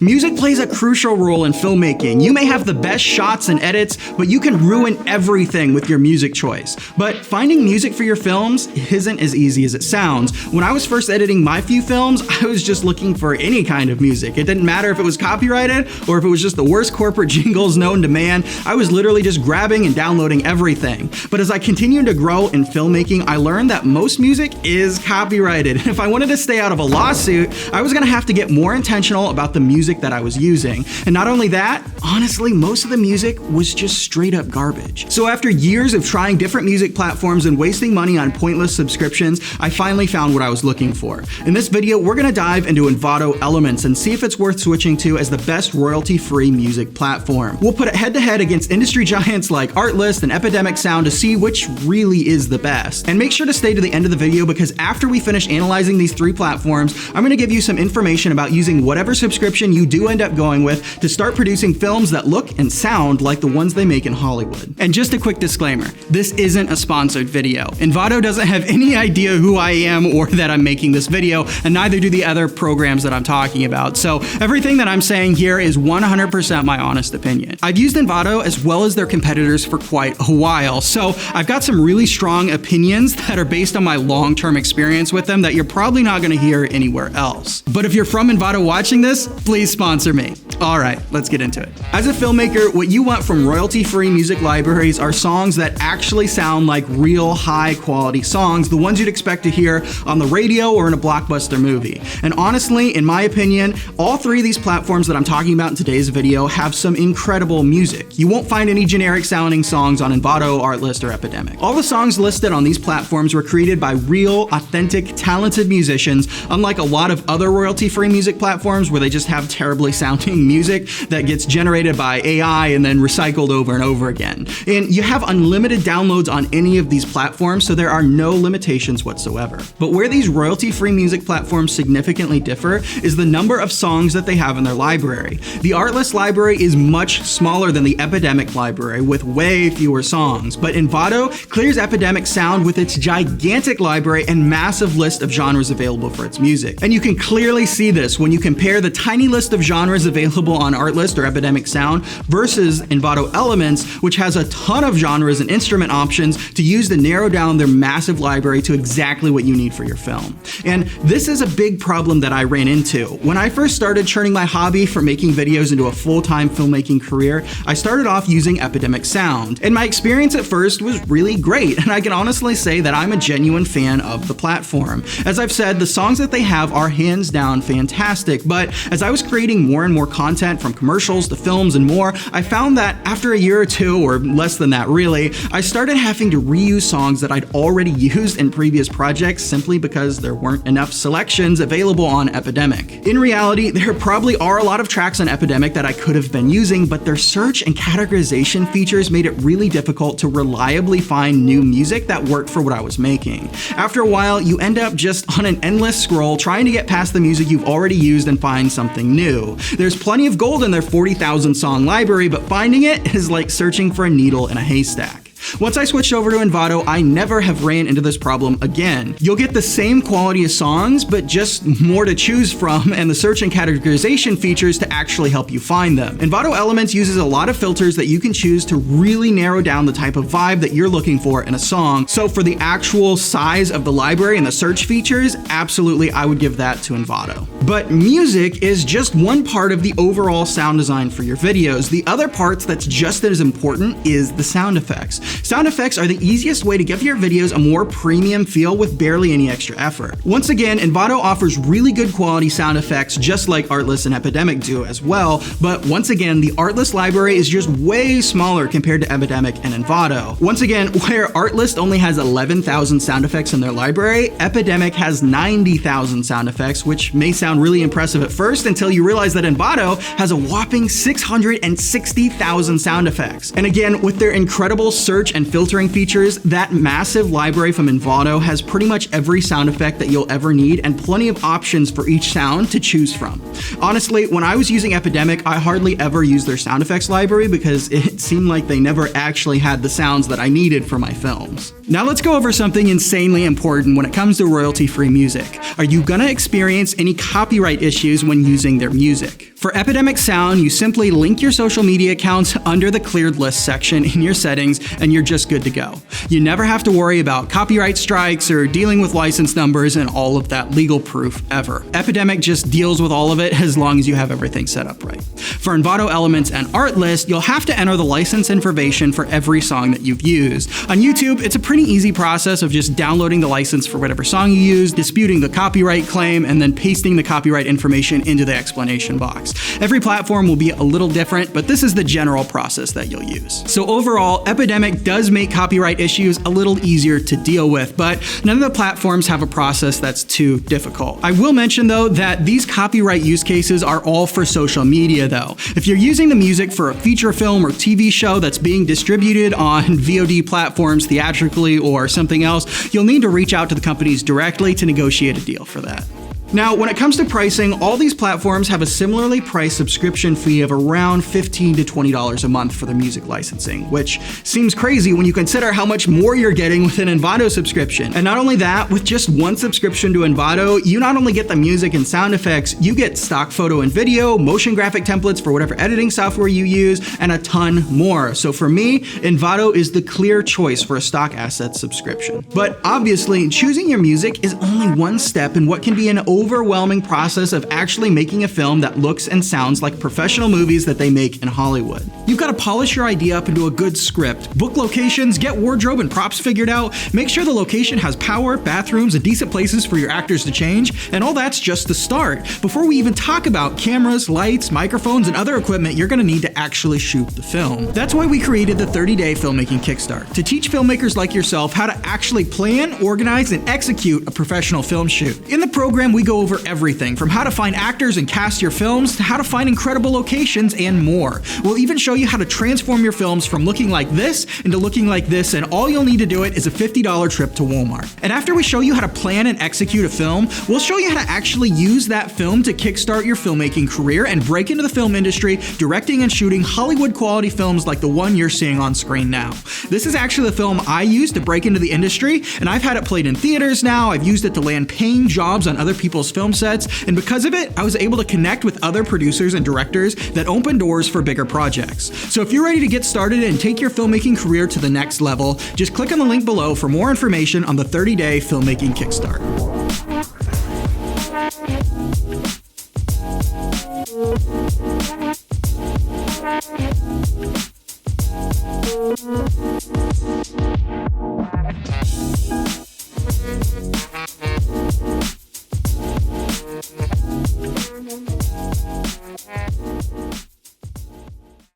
Music plays a crucial role in filmmaking. You may have the best shots and edits, but you can ruin everything with your music choice. But finding music for your films isn't as easy as it sounds. When I was first editing my few films, I was just looking for any kind of music. It didn't matter if it was copyrighted or if it was just the worst corporate jingles known to man. I was literally just grabbing and downloading everything. But as I continued to grow in filmmaking, I learned that most music is copyrighted. And if I wanted to stay out of a lawsuit, I was gonna have to get more intentional about the music that I was using. And not only that, honestly, most of the music was just straight up garbage. So after years of trying different music platforms and wasting money on pointless subscriptions, I finally found what I was looking for. In this video, we're gonna dive into Envato Elements and see if it's worth switching to as the best royalty-free music platform. We'll put it head to head against industry giants like Artlist and Epidemic Sound to see which really is the best. And make sure to stay to the end of the video because after we finish analyzing these three platforms, I'm gonna give you some information about using whatever subscription you do end up going with to start producing films that look and sound like the ones they make in Hollywood. And just a quick disclaimer, this isn't a sponsored video. Envato doesn't have any idea who I am or that I'm making this video, and neither do the other programs that I'm talking about. So everything that I'm saying here is 100% my honest opinion. I've used Envato as well as their competitors for quite a while, so I've got some really strong opinions that are based on my long-term experience with them that you're probably not gonna hear anywhere else. But if you're from Envato watching this, please sponsor me. All right, let's get into it. As a filmmaker, what you want from royalty-free music libraries are songs that actually sound like real high-quality songs, the ones you'd expect to hear on the radio or in a blockbuster movie. And honestly, in my opinion, all three of these platforms that I'm talking about in today's video have some incredible music. You won't find any generic-sounding songs on Envato, Artlist, or Epidemic. All the songs listed on these platforms were created by real, authentic, talented musicians, unlike a lot of other royalty-free music platforms where they just have terribly sounding music that gets generated by AI and then recycled over and over again. And you have unlimited downloads on any of these platforms, so there are no limitations whatsoever. But where these royalty-free music platforms significantly differ is the number of songs that they have in their library. The Artlist library is much smaller than the Epidemic library with way fewer songs, but Envato clears Epidemic Sound with its gigantic library and massive list of genres available for its music. And you can clearly see this when you compare the tiny list of genres available on Artlist or Epidemic Sound versus Envato Elements, which has a ton of genres and instrument options to use to narrow down their massive library to exactly what you need for your film. And this is a big problem that I ran into. When I first started turning my hobby for making videos into a full-time filmmaking career, I started off using Epidemic Sound. And my experience at first was really great, and I can honestly say that I'm a genuine fan of the platform. As I've said, the songs that they have are hands down fantastic, but as I was creating more and more content from commercials to films and more, I found that after a year or two, or less than that really, I started having to reuse songs that I'd already used in previous projects simply because there weren't enough selections available on Epidemic. In reality, there probably are a lot of tracks on Epidemic that I could have been using, but their search and categorization features made it really difficult to reliably find new music that worked for what I was making. After a while, you end up just on an endless scroll trying to get past the music you've already used and find something new. There's plenty of gold in their 40,000 song library, but finding it is like searching for a needle in a haystack. Once I switched over to Envato, I never have ran into this problem again. You'll get the same quality of songs, but just more to choose from and the search and categorization features to actually help you find them. Envato Elements uses a lot of filters that you can choose to really narrow down the type of vibe that you're looking for in a song. So for the actual size of the library and the search features, absolutely I would give that to Envato. But music is just one part of the overall sound design for your videos. The other part that's just as important is the sound effects. Sound effects are the easiest way to give your videos a more premium feel with barely any extra effort. Once again, Envato offers really good quality sound effects just like Artlist and Epidemic do as well, but once again, the Artlist library is just way smaller compared to Epidemic and Envato. Once again, where Artlist only has 11,000 sound effects in their library, Epidemic has 90,000 sound effects, which may sound really impressive at first until you realize that Envato has a whopping 660,000 sound effects. And again, with their incredible search and filtering features, that massive library from Envato has pretty much every sound effect that you'll ever need and plenty of options for each sound to choose from. Honestly, when I was using Epidemic, I hardly ever used their sound effects library because it seemed like they never actually had the sounds that I needed for my films. Now let's go over something insanely important when it comes to royalty-free music. Are you gonna experience any copyright issues when using their music? For Epidemic Sound, you simply link your social media accounts under the cleared list section in your settings, and you're just good to go. You never have to worry about copyright strikes or dealing with license numbers and all of that legal proof ever. Epidemic just deals with all of it as long as you have everything set up right. For Envato Elements and Art List, you'll have to enter the license information for every song that you've used. On YouTube, it's a pretty easy process of just downloading the license for whatever song you use, disputing the copyright claim, and then pasting the copyright information into the explanation box. Every platform will be a little different, but this is the general process that you'll use. So overall, Epidemic does make copyright issues a little easier to deal with, but none of the platforms have a process that's too difficult. I will mention though that these copyright use cases are all for social media though. If you're using the music for a feature film or TV show that's being distributed on VOD platforms theatrically or something else, you'll need to reach out to the companies directly to negotiate a deal for that. Now, when it comes to pricing, all these platforms have a similarly priced subscription fee of around $15 to $20 a month for their music licensing, which seems crazy when you consider how much more you're getting with an Envato subscription. And not only that, with just one subscription to Envato, you not only get the music and sound effects, you get stock photo and video, motion graphic templates for whatever editing software you use, and a ton more. So for me, Envato is the clear choice for a stock asset subscription. But obviously, choosing your music is only one step in what can be an overwhelming process of actually making a film that looks and sounds like professional movies that they make in Hollywood. You've got to polish your idea up into a good script, book locations, get wardrobe and props figured out, make sure the location has power, bathrooms, and decent places for your actors to change, and all that's just the start. Before we even talk about cameras, lights, microphones, and other equipment you're going to need to actually shoot the film. That's why we created the 30-day Filmmaking Kickstart, to teach filmmakers like yourself how to actually plan, organize, and execute a professional film shoot. In the program, we go over everything from how to find actors and cast your films to how to find incredible locations and more. We'll even show you how to transform your films from looking like this into looking like this, and all you'll need to do it is a $50 trip to Walmart. And after we show you how to plan and execute a film, we'll show you how to actually use that film to kickstart your filmmaking career and break into the film industry, directing and shooting Hollywood quality films like the one you're seeing on screen now. This is actually the film I used to break into the industry, and I've had it played in theaters now. I've used it to land paying jobs on other people's film sets, and because of it, I was able to connect with other producers and directors that open doors for bigger projects. So if you're ready to get started and take your filmmaking career to the next level, just click on the link below for more information on the 30-day Filmmaking Kickstart.